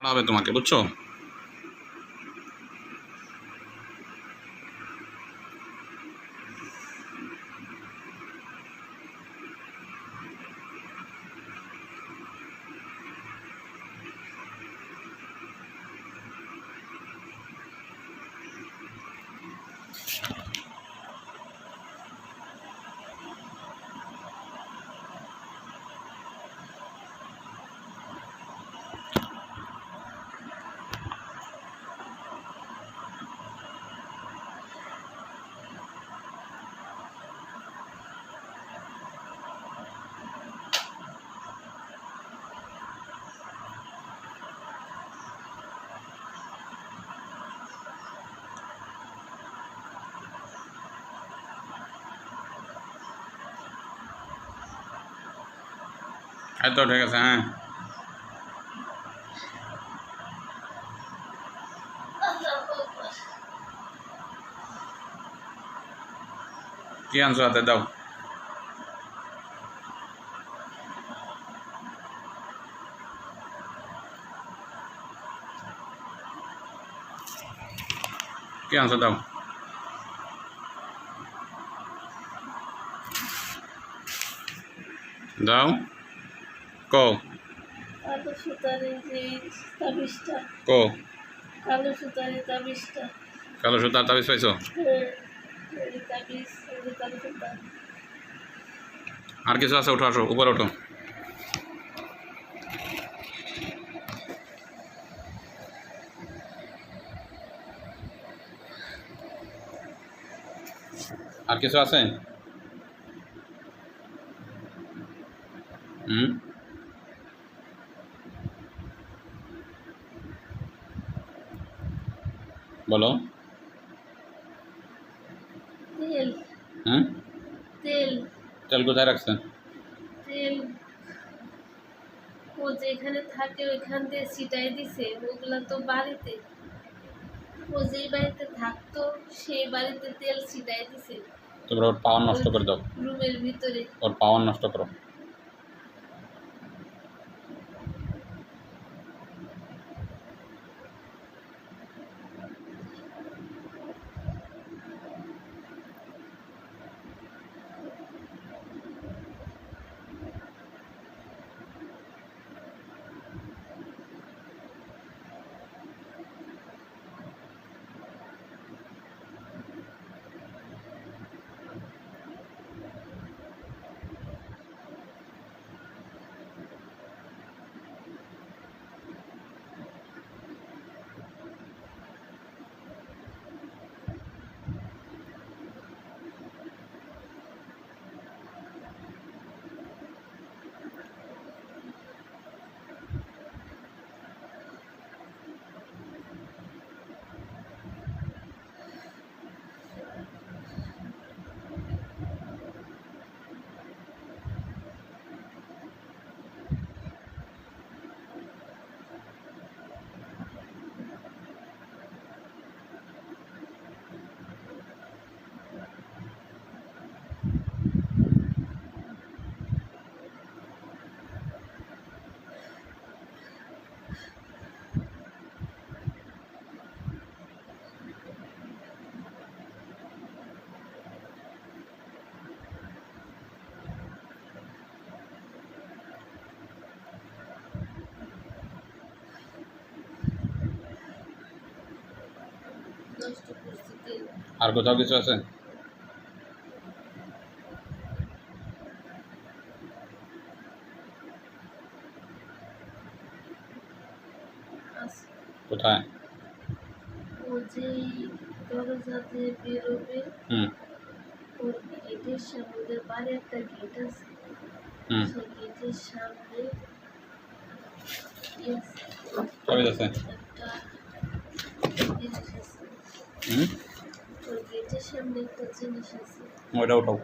হবে তোমাকে, বুঝছো? এই তো ঠিক আছে। হ্যাঁ, কি আনছো হাতে? দাও। কি আনছো? দাও। দাও। কো কালো সুতারি যে তাবিজটা, কো কালো সুতারি তাবিজটা। কালো সুতার তাবিজ পাইছো? এই তাবিজ, এই যে কালো সুতা। আর কিছু আছে? ওঠো, আসো উপরে ওঠো। আর কিছু আছে? হুম, বলো। তেল, হুম, তেল, তেল কোথায় রাখছেন? তেল ও যেখানে থাকে ওইখান দিয়ে ছিটাই দিছে। ওগুলা তো বাড়িতে, ও যেই বাড়িতে থাকতো সেই বাড়িতে তেল ছিটাই দিছে তোমরা ওর পাওয়ার নষ্ট করে দাও। রুমের ভিতরে। ওর পাওয়ার নষ্ট করো। নষ্ট করছে তেল। আর কোথাও কিছু আছে? আছে। কোথায়? ও যেই দরজা দিয়ে বেরোবে, হুম, ওর গেটের সামনে, ওদের বাড়ি একটা গেট আছে, হুম, সেই গেটের সামনে তাবিজ আছে। একটা জিনিস আছে। হুম, ওর গেটের সামনে একটা জিনিস আছে। ওইটা উঠাও।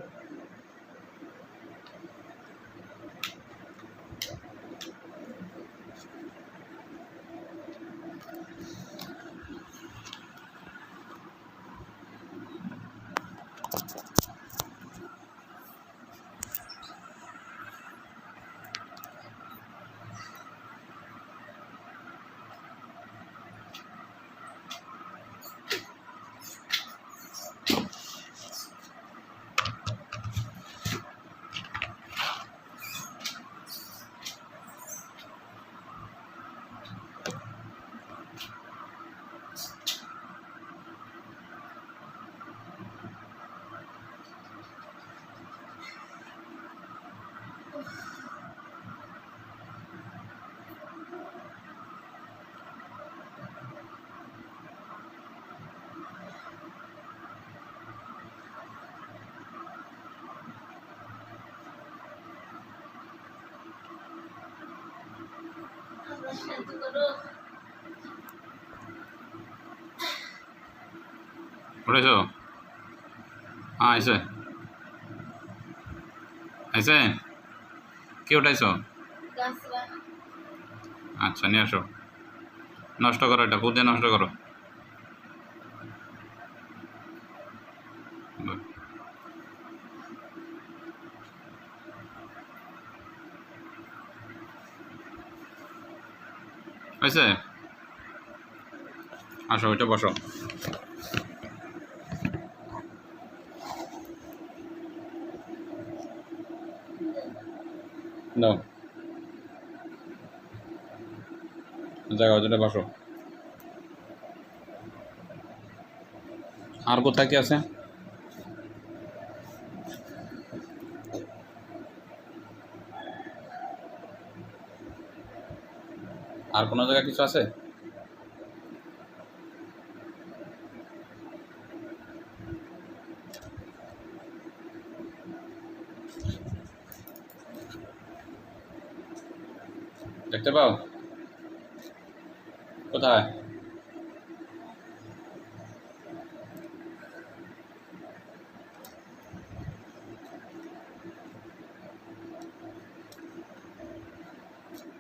সাহায্য করো। উঠেছো? হ্যাঁ আইসে আইসে। কি উঠাইছো? গাছরা আচ্ছা নিয়ে আসো, নষ্ট করো, এটা বুঝে নষ্ট করো। হয়েছে? আসো ওইটা বসো। দাও জায়গা ওইটা বসো। আর কোথায় কি আছে? আর কোনো জায়গায় কিছু আছে? দেখতে পাও? কোথায়?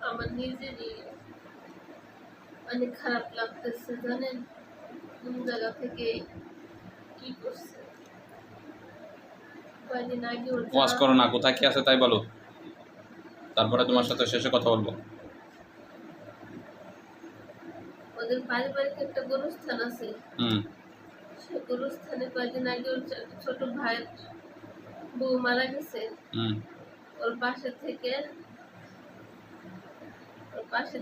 আমার নিজেরই অনেক খারাপ লাগতেছে, জানেন কোন জায়গা থেকে কি করছে। কয়েকদিন আগে ওর ওয়াজ করো না, কোথায় কি আছে তাই বলো, তারপরে তোমার সাথে শেষে কথা বলবো। ওদের পারিবারিক একটা গরুস্থান আছে, হুম সে গরুস্থানে কয়েকদিন আগে ওর ছোট ভাইয়ের বউ মারা গেছে। হুম ওর পাশে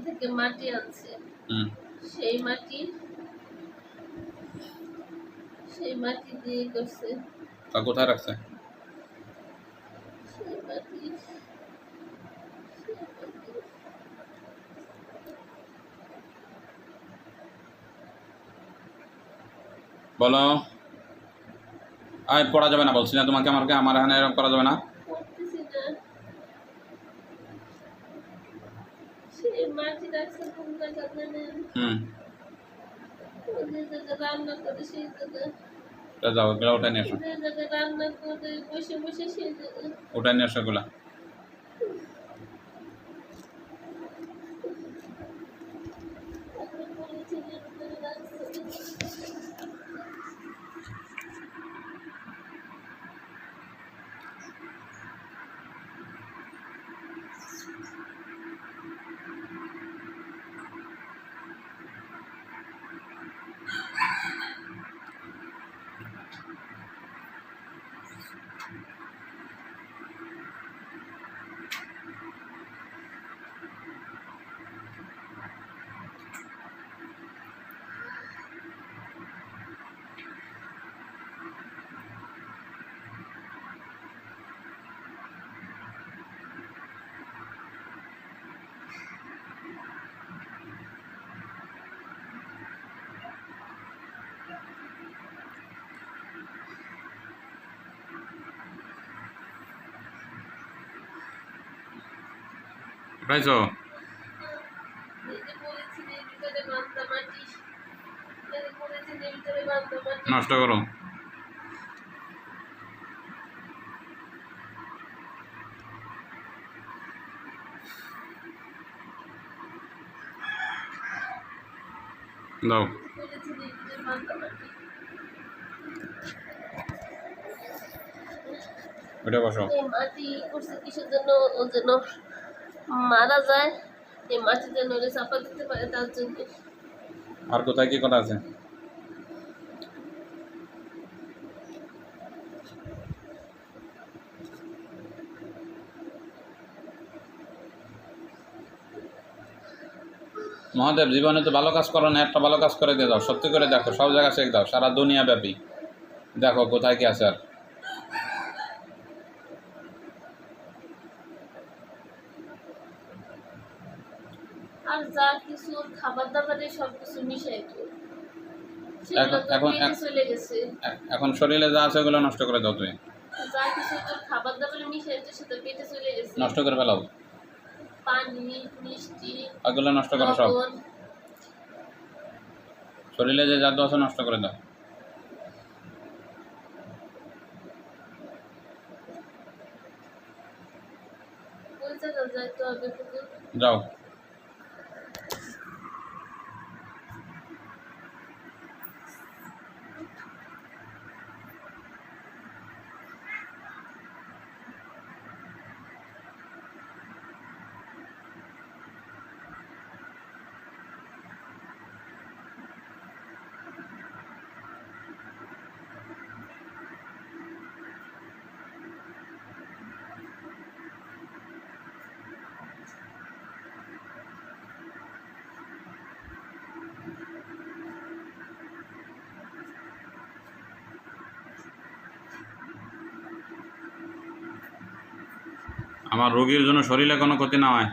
থেকে মাটি আনছে। হুম সেই মাটি দিয়ে করছে। তা কোথায় রাখছে? সেই মাটি বলো। আয় পড়া যাবে না বলছি না তোমাকে, আমার এখানে এরকম করা যাবে না। করতেছি না। সেই মাটি রাখছে কোন জায়গা জানেন? হুম যে জায়গা রান্না করে সেই জায়গা, তা যাও, এগুলো ওটাই নিয়ে আসো, যে জায়গা রান্না করে বসে বসে সেই জায়গা। ওটাই নিয়ে আসো এগুলা। আপনি বলেছিলেন করে রাখছে। উঠাইছো? এই যে বলেছিলেন এর ভিতরে বান্দা মাটি, এই যে বলেছিলেন এর ভিতরে বান্দা মাটি। নষ্ট করো। দাও বলেছিলেন এর ভিতরে বান্দা মাটি। ওটা বসো। এই মাটি করছে কিসের জন্য? ও যেন মারা যায়, এই মাটি যেন ওরে চাপা দিতে পারে তার জন্য। আর কোথায় কি করা আছে? মহাদেব জীবনে তো ভালো কাজ করো না, একটা ভালো কাজ করে দিয়ে দাও, সত্যি করে দেখো, সব জায়গা চেক দাও, সারা দুনিয়া ব্যাপী দেখো কোথায় কি আছে। আর যা কিছু খাবার দাবারে সবকিছু মিশাই তো, সেগুলো তো এখন পেটে চলে গেছে। এখন শরীরে যা আছে ওগুলো নষ্ট করে দাও, তুমি যা কিছু তো খাবার দাবারে মিশাই তো সেটা পেটে চলে গেছে। নষ্ট করে ফেলাও। পানি মিষ্টি ওগুলো নষ্ট করো সব, লবণ শরীরে যে জাদু আছে নষ্ট করে দাও। ওই জায়গায় যাইতে হবে হুজুর। যাও। আমার রোগীর জন্য শরীরে কোনো ক্ষতি না হয়।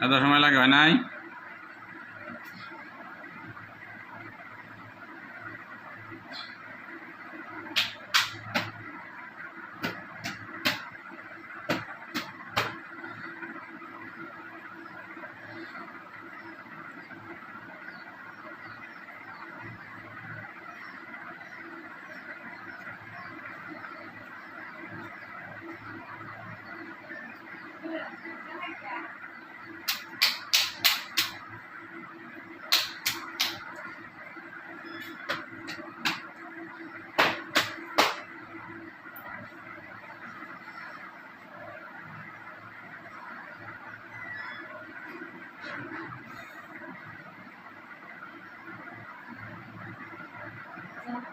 এত সময় লাগে হয় নাই?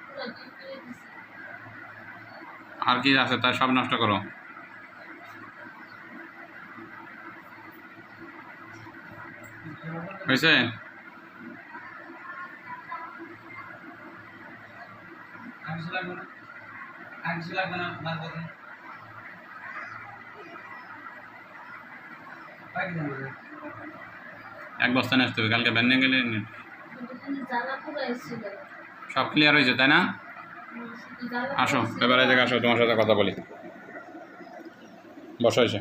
পুরো দুধ দিয়ে দিছি। আর কি আছে তাই সব নষ্ট করো। হয়েছে? এক বস্তা নিয়ে আসতে হবে, কালকে ব্যান্ডে গেলে কিন্তু খালি জ্বালা পুরাইছিল। সব ক্লিয়ার হয়েছে তাই না? শুধু জ্বালা আসো পুরাইছিল। এবার এই জায়গায় আসো, তোমার সাথে কথা বলি। বসো এসে।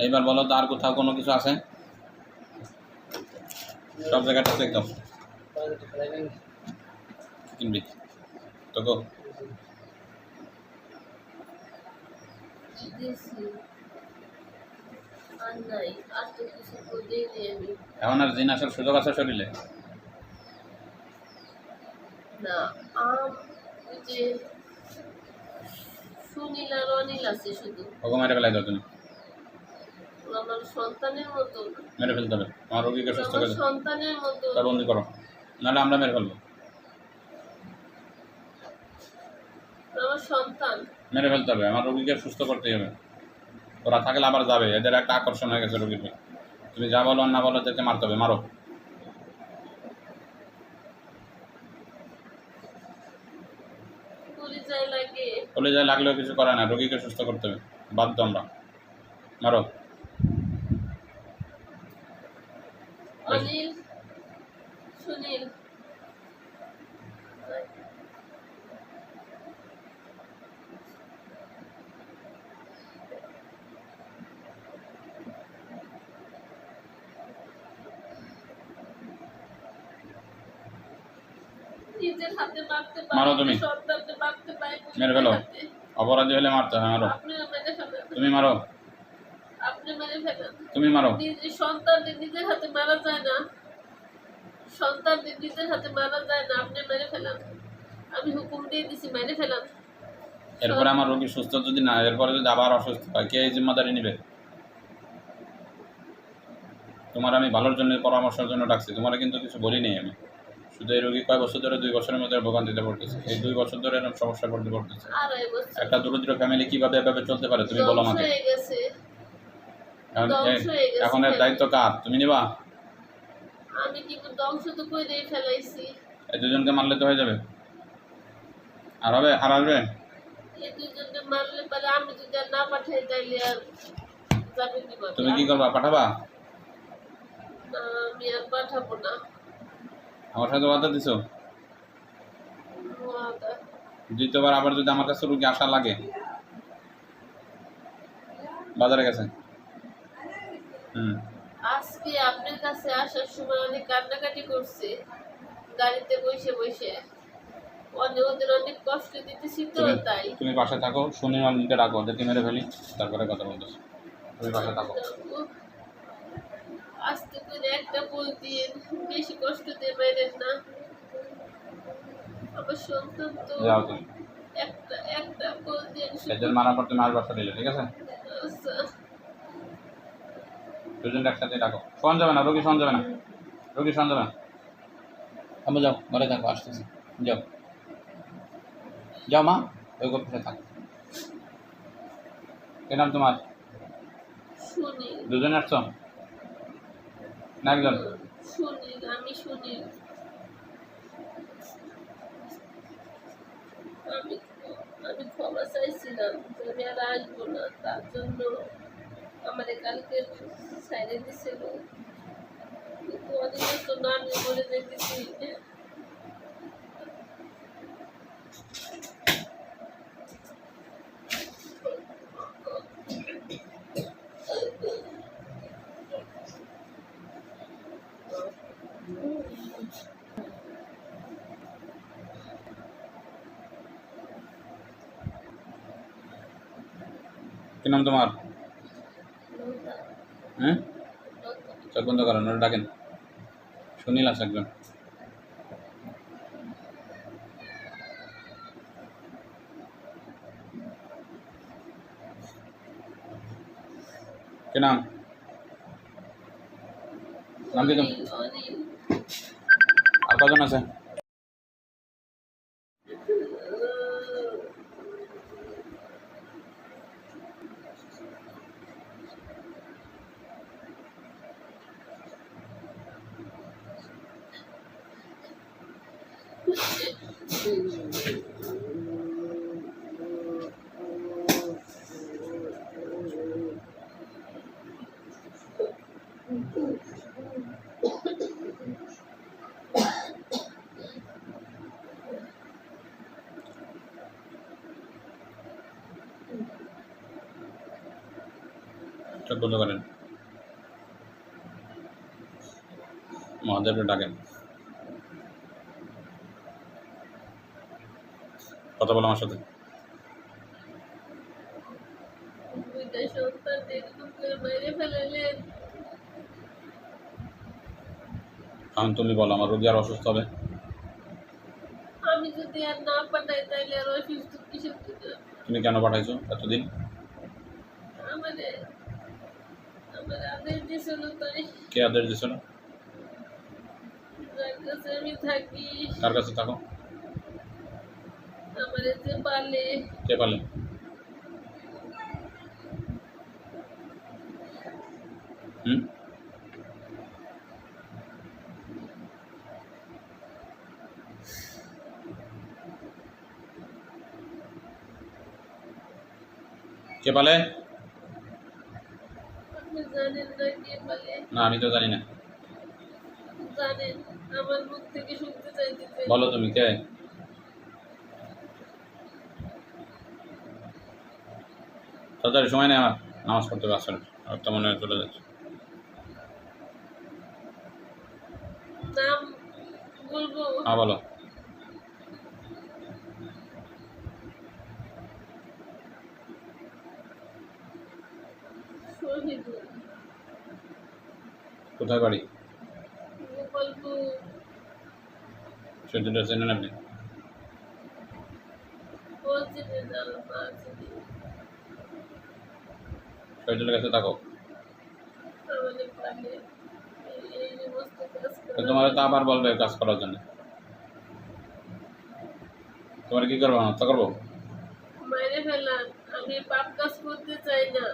এইবার বলো তো আর কোথাও কোনো কিছু আছে? সব জায়গাটা চেক দাও। কিনবি তো গো। দিয়েছি। আর নাই, আর তো কিছু করেই নি আমি। এখন আর দিন আসার সুযোগ আছে শরীরে? না, ওই যে সুনীল আর অনিল আছে শুধু। ওকে মেরে ফেলাই দাও তুমি। ওরা আমার সন্তানের মতো। মেরে ফেলতে হবে, আমার রোগীকে সুস্থ আমার করে দাও। সন্তানের মতো। তা বন্দি করো, নাহলে আমরা মেরে ফেলবো। আমার সন্তান। মেরে ফেলতে হবে, আমার রোগীকে সুস্থ করতেই হবে। ওরা থাকলে আবার যাবে, এদের একটা আকর্ষণ হয়ে গেছে রোগীর প্রতি। তুমি যা বলো আর না বলো যেতে মারতে হবে, মারো। পরিচয় লাগে। কলেজায় লাগলেও কিছু করে না, রোগীকে সুস্থ করতে হবে, বাধ্য আমরা। মারো। অনিল, সুনীল। নিজের হাতে মারতে পারি, মারো তুমি। সন্তানকে মারতে পারি। মেরে ফেলো, অপরাধী হলে মারতে হয়, মারো। আপনিও মেরে ফেলেন। তুমি মারো, আপনি মেরে ফেলেন। তুমি মারো। নিজের সন্তানকে নিজের হাতে মারা যায় না। সন্তানকে নিজের হাতে মারা যায় না, আপনি মেরে ফেলেন। আমি হুকুম দিয়ে দিছি, মেরে ফেলেন। এরপরে আমার রোগী সুস্থ যদি না, এরপরে যদি আবার অসুস্থ হয়, কে এই জিম্মাদারি নেবে? তোমার আমি ভালোর জন্য পরামর্শের জন্য ডাকছি, তোমার কিন্তু কিছু বলি নেই আমি। শুধু এই রোগী কয় বছর ধরে, 2 বছরের মধ্যে ভোগান্তিতে পড়তেছে, এই 2 বছর ধরে এরকম সমস্যা পড়তেছে। 2.5 বছর একটা দরিদ্র ফ্যামিলি কিভাবে এভাবে চলতে পারে তুমি বলো ধ্বংস আমাকে। হয়ে গেছে, এখন ধ্বংস হয়ে গেছে এখন এর family। দায়িত্ব কার, তুমি নিবা? আমি কিন্তু ধ্বংস তো করেই ফেলাইছি। এই দুজনকে মারলে তো হয়ে যাবে, আর হবে আর আসবে? এই দুজনকে মারলে পরে আমি যদি আর না পাঠাই তাইলে আর যাবে কিভাবে? তুমি কি করবা, পাঠাবা? না, আমি আর পাঠাবো না। আমার সাথে ওয়াদা দিছো? ওয়াদা। দ্বিতীয়বার আবার যদি আমার কাছে রুগী আসা লাগে, বাজারে গেছে। আজকে আপনার কাছে আসার সময় অনেক কান্নাকাটি করছে, গাড়িতে বসে বসে ওদের অনেক কষ্ট দিতেছি তো তাই। তুমি পাশে থাকো, শুনি অনেককে ডাকো, ওদেরকে মেরে ফেলি, তারপরে কথা বলতেছি। তুমি পাশে থাকো। আস্তে করে একটা বল দিয়ে, বেশি কষ্ট দিয়ে বাইরেন না। আমার সন্তান তো যাও তুমি, একটা বল দিয়ে। এদের মারার পর তুমি আসবার চলে যাও, ঠিক আছে? আচ্ছা। দুজন একসাথে ডাকো, শোন যাবে না, রোগী শোন যাবে না, রোগী শোন যাবে না। আমি যাও, ঘরে থাকো, আসতেছি, যাও যাও মা, ওই গল্পে থাকো। কি নাম তোমার? শুনি। দুজনে আসছো না একজন? শুনি, আমি শুনি। আমি ক্ষমা চাইছিলাম যে আমি আর আসবো না, তার জন্য আমার কালকে সাইডে দিছিল, কিন্তু অনেকের জন্য আমি বলে দেখেছি। কি নাম তোমার? হ্যাঁ, চোখ বন্ধ করেন, ওরা ডাকেন, সুনীল আছে একজন। কি নাম? নাম কি তোমার? আর কজন আছে? চোখ বন্ধ করেন, মহাদেবকে ডাকেন, কথা বলো আমার সাথে। কারণ তুমি বলো আমার রোগী আর অসুস্থ হবে। আমি যদি আর না পাঠাই তাইলে আর অসুস্থ কিসের জন্য? তুমি কেন পাঠাইছো এতদিন? আমাদের আদেশ দিয়েছিল তাই। কে আদেশ দিছিল? যার কাছে আমি থাকি, কার কাছে থাকো? আমার যে পালে। কে পালে? কে পালে? আপনি জানেন না কে পালে? না, আমি তো জানি না। জানেন, আমার মুখ থেকে শুনতে চাইতেছে। বলো তুমি কে? তাড়াতাড়ি, সময় নেই আমার, নামাজ পড়তে হবে আসলে, একটা মনে হয় চলে যাচ্ছে। নাম বলবো? হ্যাঁ বলো। শহীদুল। কোথায় বাড়ি? গোপালপুর। সেটা চেনেন আপনি? ও চেনে না, মা চিনি। শহীদুলের কাছে থাকো। আমারে পালে এই সমস্ত কাজ তো করা। তোমার তো আবার বলবে কাজ করার জন্য, তোমার কি করবো? হত্যা করবো? মাইরে ফেলান, আমি পাপ কাজ করতে চাই না।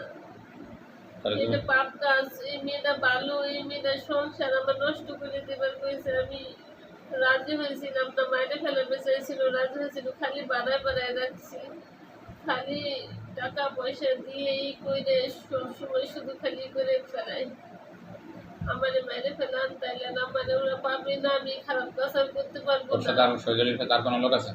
তাহলে তুমি এটা পাপ কাজ। এই মেয়েটা ভালো, এই মেয়েটার সংসার আমার নষ্ট করে দেবার কইছে। আমি রাজি হয়েছিলাম না, মাইরে ফেলাতে চাইছিল, রাজি হয়েছিল, খালি বাড়ায় বাড়ায় রাখছি, খালি টাকা পয়সা দিয়ে এই করে সবসময় শুধু খালি করে ফেলায়। আমারে মাইরে ফেলান, তাইলে আমারে ওরা পাবে না, আমি খারাপ কাজ আর করতে পারবো ওর সাথে না। আর শহীদুলের সাথে আর কোনো লোক আছে?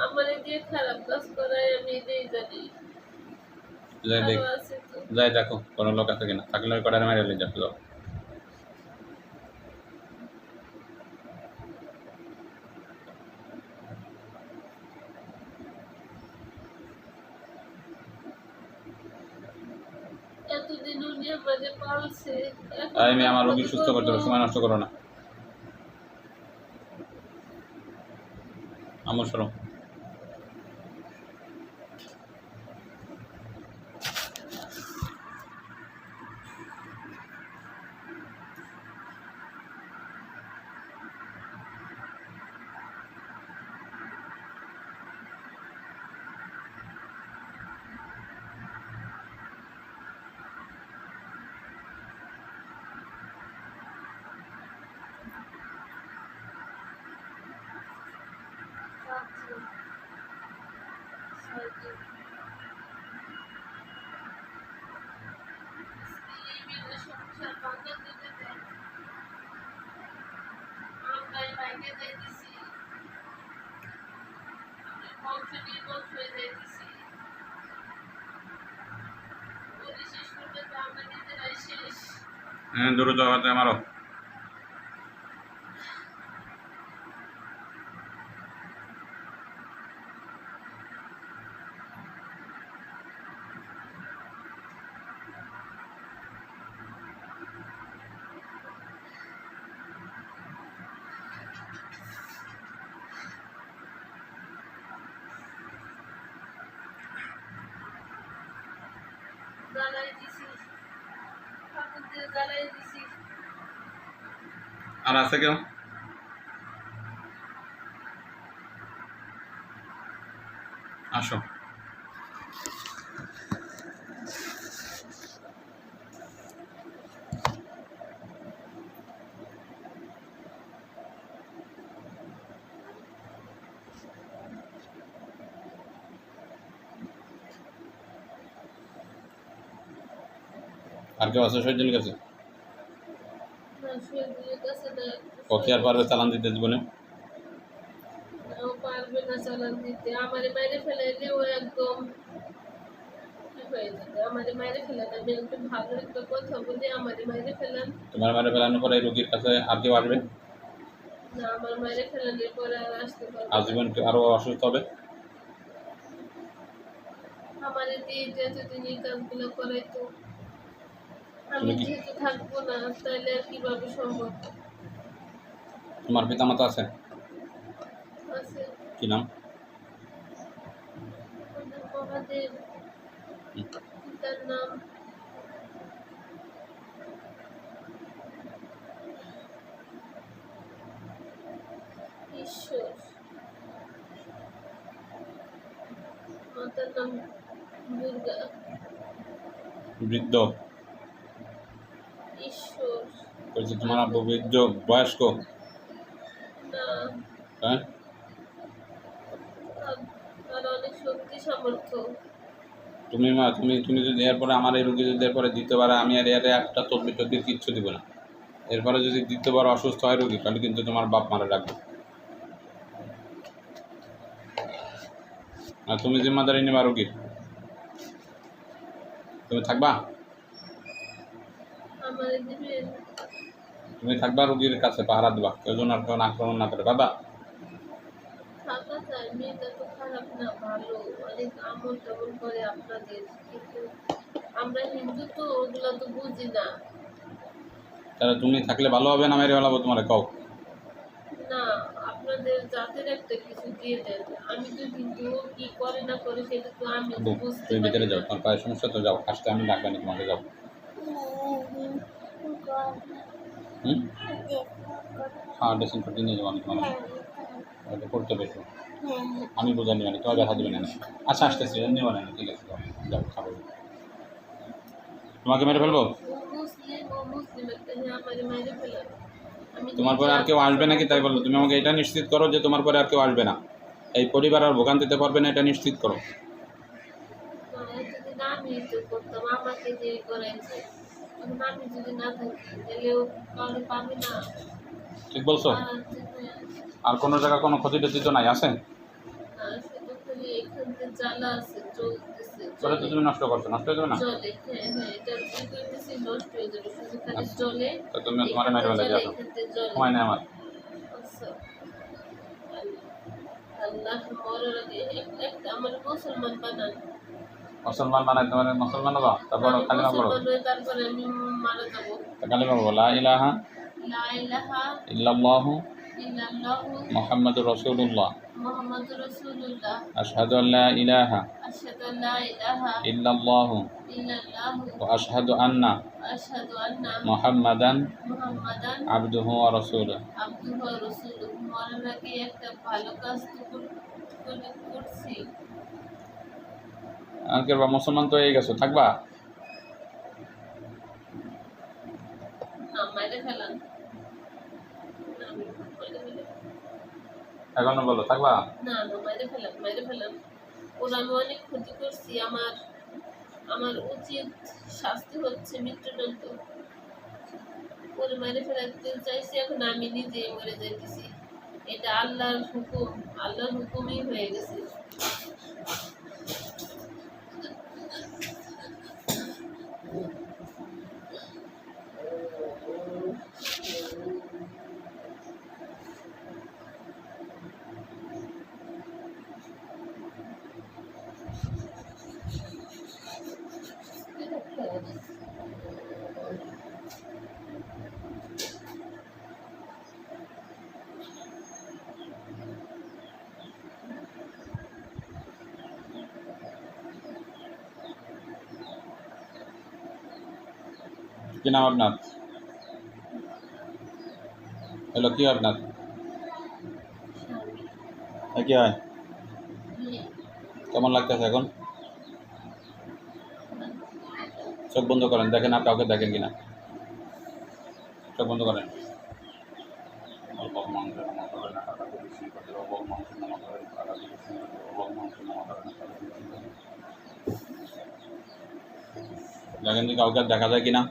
আমারে দিয়ে খারাপ কাজ করায় আমি এটাই জানি। যাই দেখ, আরো আছে তো। যাই দেখো কোনো লোক আছে কিনা, থাকলে ওই কটারে মেরে যাও। যাও। এতদিন উনি আমাদের পালছে, এখন তাই আমি আমার রোগী ক্ষতি সুস্থ করতে হবে, করবো। সময় নষ্ট করো না। আমার সরো। হ্যাঁ, দূরে যাও, হাতে মারো। আর আছে কেউ? আসো। আর কেউ আছে শহীদুলের কাছে? কত আর পারবে চালান দিতে জীবনে? পারবে না চালান দিতে। আমারে মাইরে ফেলাইলে ও একদম হয়ে যাবে। আমারে মাইরে ফেলান, আমি একটু ভালো একটা কথা বলি, আমারে মাইরে ফেলান। তোমার মেরে ফেলানোর পরে এই রোগীর কাছে আর কেউ আসবে? না, আমার মাইরে ফেলানোর পরে আর আসতে পারবে না। আজীবন আরো অসুস্থ হবে। আমারে দিয়ে যতদিন এই কাজগুলো করাইতো, আমি তুমি কি যেহেতু থাকবো না, তাহলে আর কিভাবে সম্ভব? তোমার পিতা মাতা আছে? আছে। কি নাম? আমাদের মহাদেব, পিতার নাম ঈশ্বর, মাতার নাম দুর্গা। বৃদ্ধ? ঈশ্বর বলছি তোমার আব্বু বৃদ্ধ, বয়স্ক? না, হ্যাঁ, তার অনেক শক্তি সামর্থ্য। তুমি মা, তুমি যদি এরপরে আমার এই রুগী যদি এরপরে দিতে পারে, আমি আর এর একটা তদবির টদবির কিচ্ছু দিব না। এরপরে যদি দ্বিতীয়বার অসুস্থ হয় রুগী, তাহলে কিন্তু তোমার বাপ মারা রাখবে। আর তুমি জিম্মাদারি নেবা রুগীর। তুমি থাকবা? আমারে দিবেন? তুমি থাকবা রুগীর কাছে, পাহারা দিবা, কেউ যেন আর কেউ আক্রমণ না করে, বাবা। থাকা যায়, মেয়েটা তো খারাপ না, ভালো, অনেক আমল টামল করে আপনাদের, কিন্তু আমরা হিন্দু তো ওগুলা তো বুঝি না। তাহলে তুমি থাকলে ভালো হবে না মেরে ফেলাবো তোমার? কও। না, আমাদের জাতের একটা কিছু দিয়ে দেন। আমি তো কিন্তু ও কি করে না করে সেটা তো আমি তো বুঝতে তুমি পারি ভিতরে না। যাও, তোমার পায়ের সমস্যা তো যাও, আসতে আমি ডাকবে না তোমাকে, যাও। হুম, হ্যাঁ ড্রেসিং করতে নিয়ে যাবো আমি তোমার, ওটা করতে পেরেছো, আমি বোঝা নিবে না, তোমার ব্যথা দেবে না। আচ্ছা আসতেছি, নিবে না, ঠিক আছে যাও, যাও খাবো। তোমাকে মেরে ফেলবো? ও মুসলিম একটা যে আমারে মাইরে ফেলার। আমি তোমার নিজে পরে আর কেউ আসবে নাকি তাই বললো? তুমি আমাকে এটা নিশ্চিত করো যে তোমার পরে আর কেউ আসবে না, এই পরিবার আর ভোগান্তিতে পারবে না, এটা নিশ্চিত করো। এতদিন আমি তো করতাম, আমাকে যে করাইছে। এখন আমি যদি না থাকি তাহলে ও কাউকে পাবে না। ঠিক বলছো? আর হচ্ছে যে, আর কোনো জায়গায় কোনো ক্ষতি টতি তো নাই, আছে? শুধু খালি এখান থেকে জ্বালা আছে, চলতেছে পরে তো জলে। তুমি নষ্ট করছো, নষ্ট হয়ে যাবে না? জলে, হ্যাঁ, এটা কি করতেছি নষ্ট হয়ে যাবে। শুধু খালি জলে, তো তুমি তোমার এখান মেরে থেকে ফেলে জলে, যাও, এখান থেকে জলে। সময় নেই আমার। আচ্ছা, আল্লাহ মরার আগে একটা আমার মুসলমান বানান। মুসলমান বানাই তোমার, মুসলমান হবা, তারপর আমি কালিমা পড়ো। মুসলমান হয়ে তারপরে আমি মারা যাবো। কালিমা পড়ো, লা ইলাহা লা ইলাহা ইল্লাল্লাহু ইল্লাল্লাহু মুহাম্মাদুর রাসূলুল্লাহ, মুহাম্মাদুর রাসূলুল্লাহ, আশহাদু আল্লা ইলাহা আশহাদু আল্লা ইলাহা ইল্লাল্লাহু ইল্লাল্লাহু ওয়া আশহাদু আন্না আশহাদু আন্না মুহাম্মাদান মুহাম্মাদান আবদুহু ওয়া রাসূলুহু। আবদুহু ওয়া রাসূলুহু। মরার আগে একটা ভালো কাজ তো করছি। আজকের বা মুসলমান তো হয়ে গেছো, থাকবা? না মাইরে ফেলান, না, মাইরে ফেলান। এখনো বলো থাকবা? না না, মাইরে ফেলান, মাইরে ফেলান। ওর আমি অনেক ক্ষতি করছি। আমার আমার উচিত শাস্তি হচ্ছে মৃত্যুদণ্ড। ওরে মাইরে ফেলাতে চাইছি, এখন আমি নিজেই মরে যাইতেছি। এটা আল্লাহর হুকুম, আল্লাহর হুকুমই হয়ে গেছে। কি নাম আপনার? হ্যালো, কি আপনার? কি হয়? কেমন লাগতেছে এখন? চোখ বন্ধ করেন, দেখেন আর কাউকে দেখেন কিনা। চোখ বন্ধ করেন। দেখেন যে কাউকে আর দেখা যায় কিনা।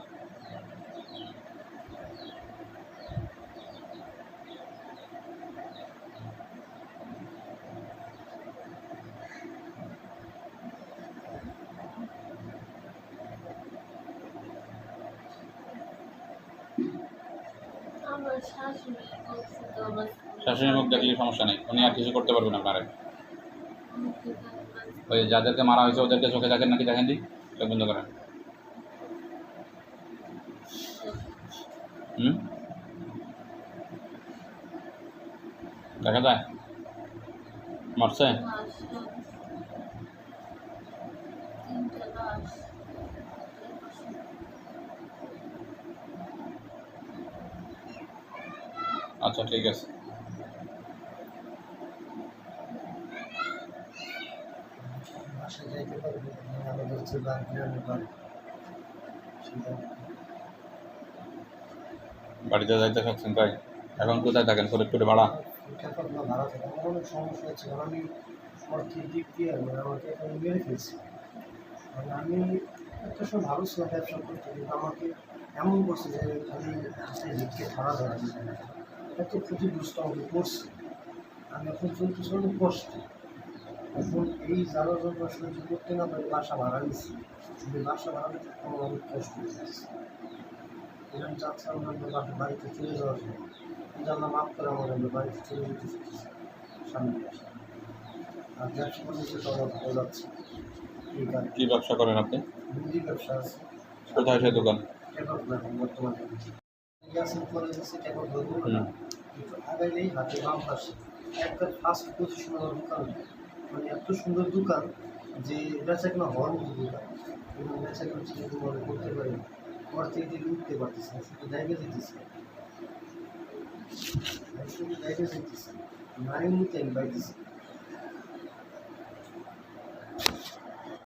আমার শাশুড়ি বলছে তো আমার শাশুড়ির মুখ দেখলে সমস্যা নেই, উনি আর কিছু করতে পারবেন আপনারা। মুখে কান্না। ওই যাদেরকে মারা হয়েছে ওদেরকে চোখে দেখেন নাকি, দেখেন দি, চোখ বন্ধ করেন। হুম, দেখা যায় মরছে? লাশ, তিনটা লাশ। আচ্ছা ঠিক আছে। বাসায় যাইতে পারবো আমাদের হচ্ছে গ্রামের বাড়ি সেটা বাড়িতে যাইতে চাচ্ছেন তাই? এখন কোথায় থাকেন? ফরিদপুরে ভাড়া? টাকা না ভাড়া থাকে আমার অনেক সমস্যা হচ্ছে কারণ আমি অর্থের দিক দিয়ে মানে আমাকে এখন মেরে ফেলছি। মানে আমি একটা সময় ভালো ছিল ব্যবসা করতে, কিন্তু আমাকে এমন করছে যে খালি দিককে ছাড়া ধরা এত ক্ষতিগ্রস্ত আমাকে করছে। আমি এখন চলতেছি অনেক কষ্ট। এখন এই জ্বালা যন্ত্রণা সহ্য করতে না পারি বাসা ভাড়া নিচ্ছি, কিন্তু বাসা ভাড়া নিতে আমার অনেক কষ্ট হয়ে যাচ্ছে। আমি চাচ্ছিলাম আমরা বাড়িতে চলে যাওয়ার জন্য, জানলা মাফ করে আমার আমরা বাড়িতে চলে যেতে চাইছি সামনে মাসে। আর ব্যবসা করলে সেটা আমার ভালো যাচ্ছে। এই কারণে কি ব্যবসা করেন আপনি? মুদি ব্যবসা আছে, কোথায় সে দোকান? টেকঅফ না বর্তমানে গ্যাসের কলেজ আছে টেকঅফ ধরবো না, হুম। একটু আগাইলেই হাতে বাম পাশে একটা ফার্স্ট পজিশন আমার দোকান, মানে এত সুন্দর দোকান যে বেচা কেনা হওয়ার মতো দোকান, এবং বেচা কেনা ঠিকভাবে করতে পারি, ঘর থেকে উঠতে পারতেছি না, শুধু জায়গা যেতেছি, শুধু জায়গা যেতেছি, নাই মুহূর্তে আমি পাইতেছি।